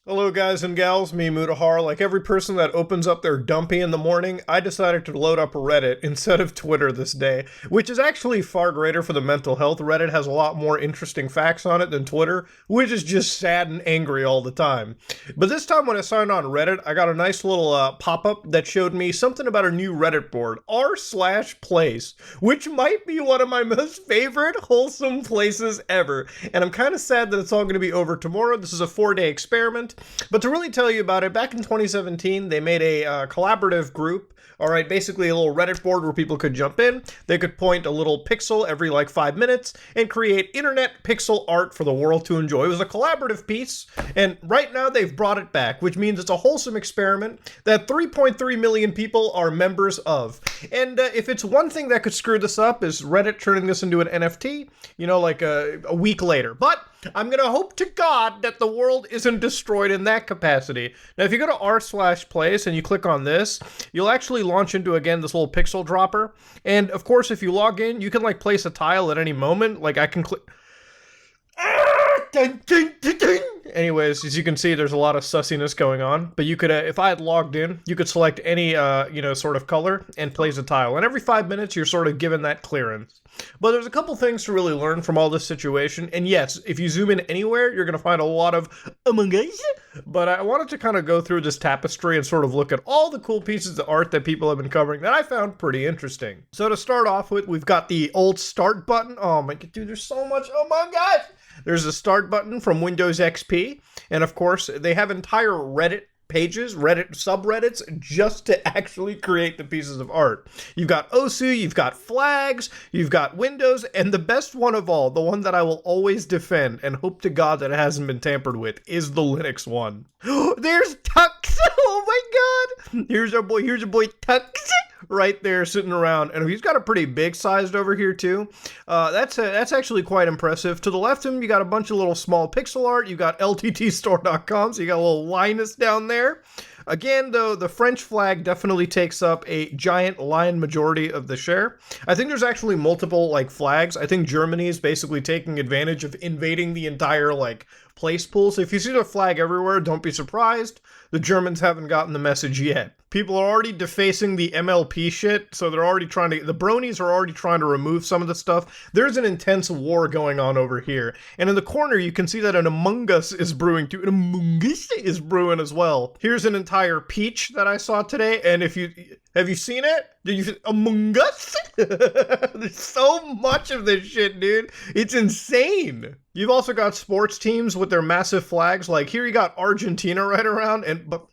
Hello guys and gals, me Mutahar. Like every person that opens up their dumpy in the morning, I decided to load up Reddit instead of Twitter this day, which is actually far greater for the mental health. Reddit has a lot more interesting facts on it than Twitter, which is just sad and angry all the time. But this time when I signed on Reddit, I got a nice little pop-up that showed me something about a new Reddit board, r/place, which might be one of my most favorite wholesome places ever. And I'm kind of sad that it's all going to be over tomorrow. This is a 4-day experiment. But to really tell you about it, back in 2017, they made a collaborative group. All right, basically a little Reddit board where people could jump in. They could point a little pixel every like 5 minutes and create internet pixel art for the world to enjoy. It was a collaborative piece, and right now they've brought it back, which means it's a wholesome experiment that 3.3 million people are members of. And if it's one thing that could screw this up is Reddit turning this into an NFT, like a week later. But I'm going to hope to God that the world isn't destroyed in that capacity. Now, if you go to r/place and you click on this, you'll actually launch into, again, this little pixel dropper. And, of course, if you log in, you can, place a tile at any moment. Like, I can click... Anyways, as you can see, there's a lot of sussiness going on. But you could, if I had logged in, you could select any, sort of color and place a tile. And every 5 minutes, you're sort of given that clearance. But there's a couple things to really learn from all this situation. And yes, if you zoom in anywhere, you're going to find a lot of Among Us. But I wanted to kind of go through this tapestry and sort of look at all the cool pieces of art that people have been covering that I found pretty interesting. So to start off with, we've got the old start button. Oh my god, dude, there's so much. Oh my gosh. There's a start button from Windows XP. And of course, they have entire Reddit pages, Reddit subreddits, just to actually create the pieces of art. You've got OSU, you've got flags, you've got Windows, and the best one of all, the one that I will always defend and hope to God that it hasn't been tampered with, is the Linux one. There's Tux! Oh my god! Here's our boy Tux! Right there sitting around, and he's got a pretty big sized over here too. That's actually quite impressive. To the left of him, you got a bunch of little small pixel art. You got lttstore.com, so you got a little Linus down there. Again, though, the French flag definitely takes up a giant lion majority of the share. I think there's actually multiple flags. I think Germany is basically taking advantage of invading the entire place pool. So if you see the flag everywhere, don't be surprised. The Germans haven't gotten the message yet. People are already defacing the MLP shit, so they're already the bronies are already trying to remove some of the stuff. There's an intense war going on over here. And in the corner, you can see that an Among Us is brewing too. An Among Us is brewing as well. Here's an entire peach that I saw today, and have you seen it? Among Us? There's so much of this shit, dude. It's insane. You've also got sports teams with their massive flags. Like here you got Argentina right around, but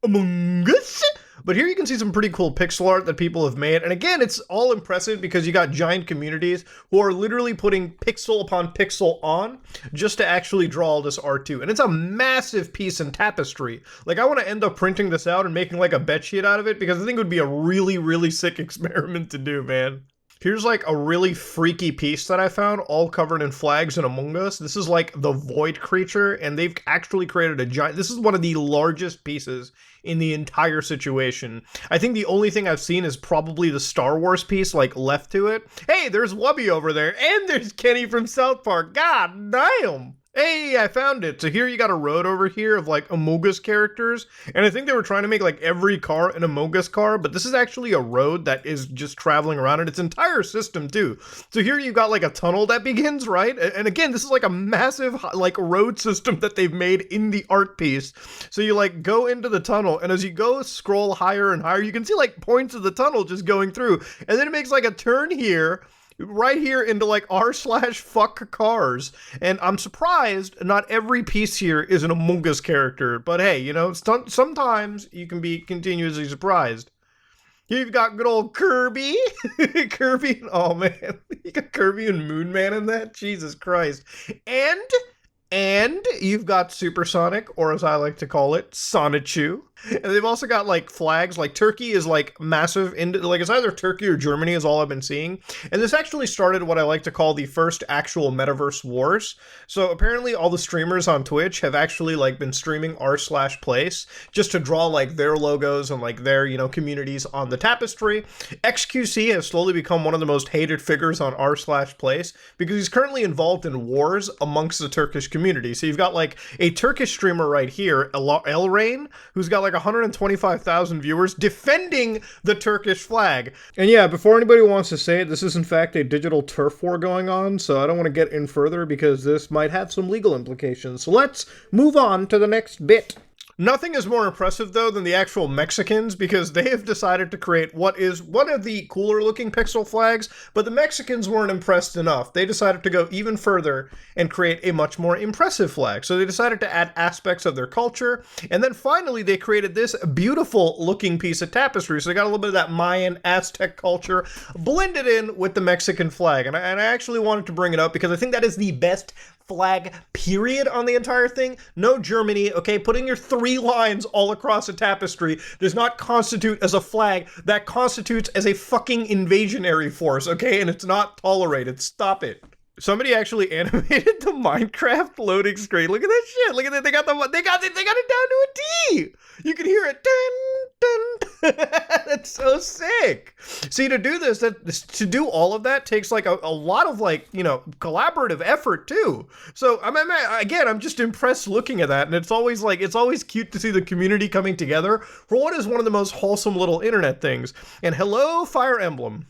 Among Us? But here you can see some pretty cool pixel art that people have made. And again, it's all impressive because you got giant communities who are literally putting pixel upon pixel on just to actually draw all this art too. And it's a massive piece in tapestry. I want to end up printing this out and making a bedsheet out of it because I think it would be a really, really sick experiment to do, man. Here's a really freaky piece that I found, all covered in flags and Among Us. This is the Void creature, and they've actually created a giant... This is one of the largest pieces in the entire situation. I think the only thing I've seen is probably the Star Wars piece, left to it. Hey, there's Wubby over there, and there's Kenny from South Park. God damn! Hey, I found it. So here you got a road over here of Among Us characters. And I think they were trying to make every car an Among Us car, but this is actually a road that is just traveling around in its entire system too. So here you got a tunnel that begins, right? And again, this is a massive road system that they've made in the art piece. So you go into the tunnel, and as you go scroll higher and higher, you can see points of the tunnel just going through. And then it makes a turn here, right here into r/fuck cars. And I'm surprised not every piece here is an Among Us character, but hey, sometimes you can be continuously surprised. You've got good old Kirby. Kirby, oh man, you got Kirby and Moon Man in that? Jesus Christ. And you've got Supersonic, or as I like to call it, Sonichu. And they've also got flags, Turkey is massive, it's either Turkey or Germany is all I've been seeing. And this actually started what I like to call the first actual metaverse wars. So apparently all the streamers on Twitch have actually been streaming r/place just to draw their logos and their, communities on the tapestry. XQC has slowly become one of the most hated figures on r/place because he's currently involved in wars amongst the Turkish community. community. So you've got like a Turkish streamer right here, Elrain, who's got like 125,000 viewers defending the Turkish flag. And yeah, before anybody wants to say it, this is in fact a digital turf war going on, so I don't want to get in further because this might have some legal implications. So let's move on to the next bit. Nothing is more impressive, though, than the actual Mexicans, because they have decided to create what is one of the cooler-looking pixel flags, but the Mexicans weren't impressed enough. They decided to go even further and create a much more impressive flag. So they decided to add aspects of their culture, and then finally they created this beautiful-looking piece of tapestry. So they got a little bit of that Mayan, Aztec culture blended in with the Mexican flag. And I actually wanted to bring it up because I think that is the best flag period on the entire thing. No Germany, okay? Putting your 3 lines all across a tapestry does not constitute as a flag. That constitutes as a fucking invasionary force, okay? And it's not tolerated. Stop it. Somebody actually animated the Minecraft loading screen. Look at that shit. Look at that. They got it down to a T. You can hear it. Dun, dun. That's so sick. See, to do this, to do all of that takes like a lot of like, you know, collaborative effort too. So I'm just impressed looking at that, and it's always cute to see the community coming together for what is one of the most wholesome little internet things. And hello, Fire Emblem.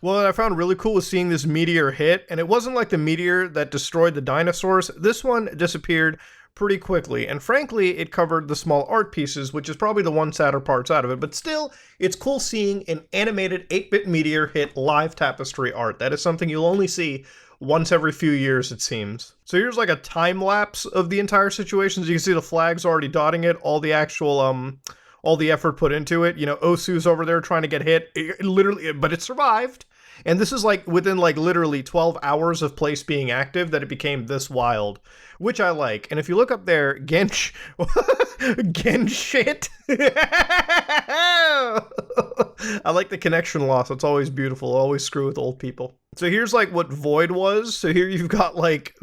Well, what I found really cool was seeing this meteor hit, and it wasn't like the meteor that destroyed the dinosaurs. This one disappeared pretty quickly, and frankly, it covered the small art pieces, which is probably the one sadder parts out of it, but still, it's cool seeing an animated 8-bit meteor hit live tapestry art. That is something you'll only see once every few years, it seems. So here's like a time lapse of the entire situation. As you can see, the flag's already dotting it, all the actual, all the effort put into it. You know, Osu's over there trying to get hit, literally, but it survived. And this is like within like literally 12 hours of Place being active that it became this wild, which I like. And if you look up there, Genshit. I like the connection loss. It's always beautiful. I always screw with old people. So here's like what Void was. So here you've got like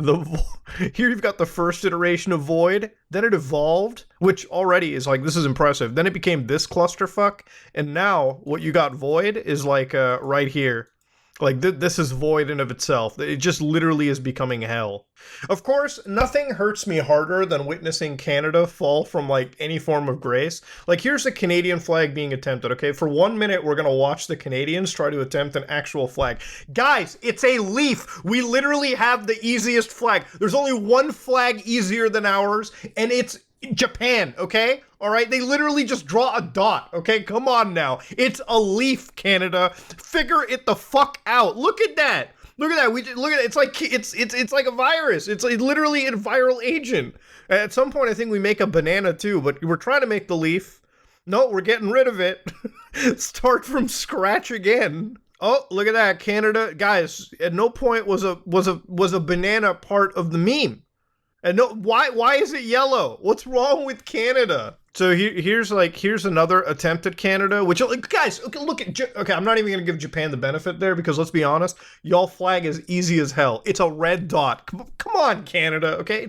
here you've got the first iteration of Void. Then it evolved, which already is like, this is impressive. Then it became this clusterfuck. And now what you got Void is like right here. Like, this is Void in of itself. It just literally is becoming hell. Of course, nothing hurts me harder than witnessing Canada fall from, like, any form of grace. Like, here's the Canadian flag being attempted, okay? For 1 minute, we're gonna watch the Canadians try to attempt an actual flag. Guys, it's a leaf! We literally have the easiest flag. There's only one flag easier than ours, and it's Japan, okay? All right, they literally just draw a dot, okay? Come on now. It's a leaf, Canada. Figure it the fuck out. Look at that. Look at that. Look at it. It's like a virus. It's like literally a viral agent. At some point, I think we make a banana too, but we're trying to make the leaf. No, we're getting rid of it. Start from scratch again. Oh, look at that, Canada. Guys, at no point was a banana part of the meme. And no, why is it yellow? What's wrong with Canada? So here's another attempt at Canada, which, like, guys, okay, look at, okay, I'm not even gonna give Japan the benefit there because let's be honest, y'all flag is easy as hell. It's a red dot. Come on, Canada, okay?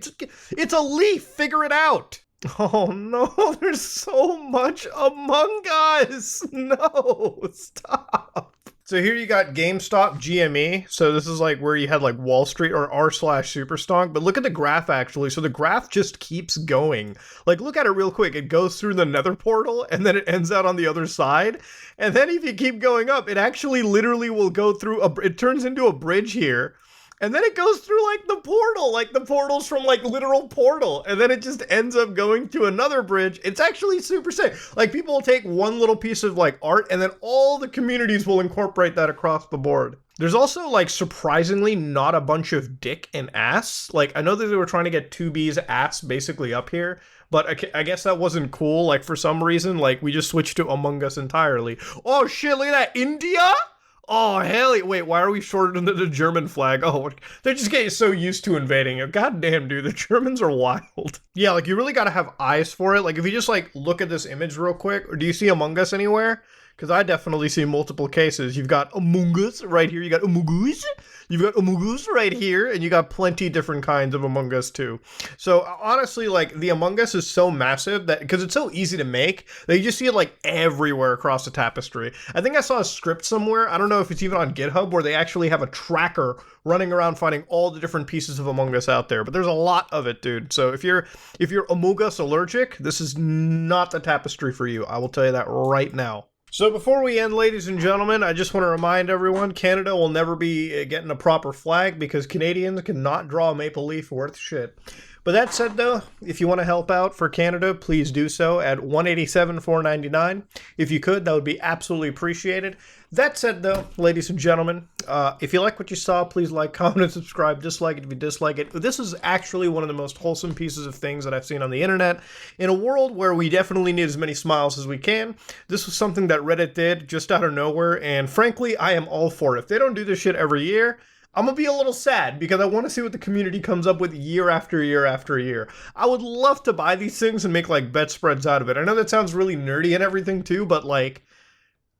It's a leaf. Figure it out. Oh no, there's so much Among Us. No, stop. So here you got GameStop GME. So this is like where you had like Wall Street or r/Superstonk. But look at the graph actually. So the graph just keeps going. Like look at it real quick. It goes through the nether portal and then it ends out on the other side. And then if you keep going up, it actually literally will go through, it turns into a bridge here. And then it goes through like the portals from like literal portal. And then it just ends up going to another bridge. It's actually super sick. Like people will take one little piece of like art and then all the communities will incorporate that across the board. There's also like surprisingly not a bunch of dick and ass. Like I know that they were trying to get 2B's ass basically up here. But I guess that wasn't cool. Like for some reason, like we just switched to Among Us entirely. Oh shit, look at that. India? Oh, hell, wait, why are we shorter than the German flag? Oh, they're just getting so used to invading it. God damn, dude, the Germans are wild. Yeah, like, you really gotta have eyes for it. Like, if you just, like, look at this image real quick, or do you see Among Us anywhere? Because I definitely see multiple cases. You've got Among Us right here. You got Among Us. You've got Among Us right here. And you got plenty different kinds of Among Us too. So honestly, like the Among Us is so massive that because it's so easy to make that you just see it like everywhere across the tapestry. I think I saw a script somewhere. I don't know if it's even on GitHub where they actually have a tracker running around finding all the different pieces of Among Us out there. But there's a lot of it, dude. So if you're Among Us allergic, this is not the tapestry for you. I will tell you that right now. So before we end, ladies and gentlemen, I just want to remind everyone, Canada will never be getting a proper flag because Canadians cannot draw a maple leaf worth shit. But that said, though, if you want to help out for Canada, please do so at $187,499. If you could, that would be absolutely appreciated. That said, though, ladies and gentlemen, if you like what you saw, please like, comment, and subscribe. Dislike it if you dislike it. This is actually one of the most wholesome pieces of things that I've seen on the internet. In a world where we definitely need as many smiles as we can, this was something that Reddit did just out of nowhere, and frankly, I am all for it. If they don't do this shit every year, I'm gonna be a little sad because I want to see what the community comes up with year after year after year. I would love to buy these things and make like bet spreads out of it. I know that sounds really nerdy and everything too, but like,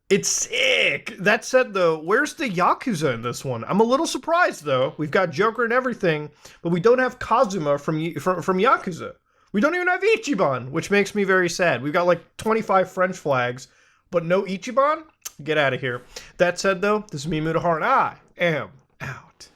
it's sick. That said though, where's the Yakuza in this one? I'm a little surprised though. We've got Joker and everything, but we don't have Kazuma from Yakuza. We don't even have Ichiban, which makes me very sad. We've got like 25 French flags, but no Ichiban? Get out of here. That said though, this is me, Mutahar, and I am out.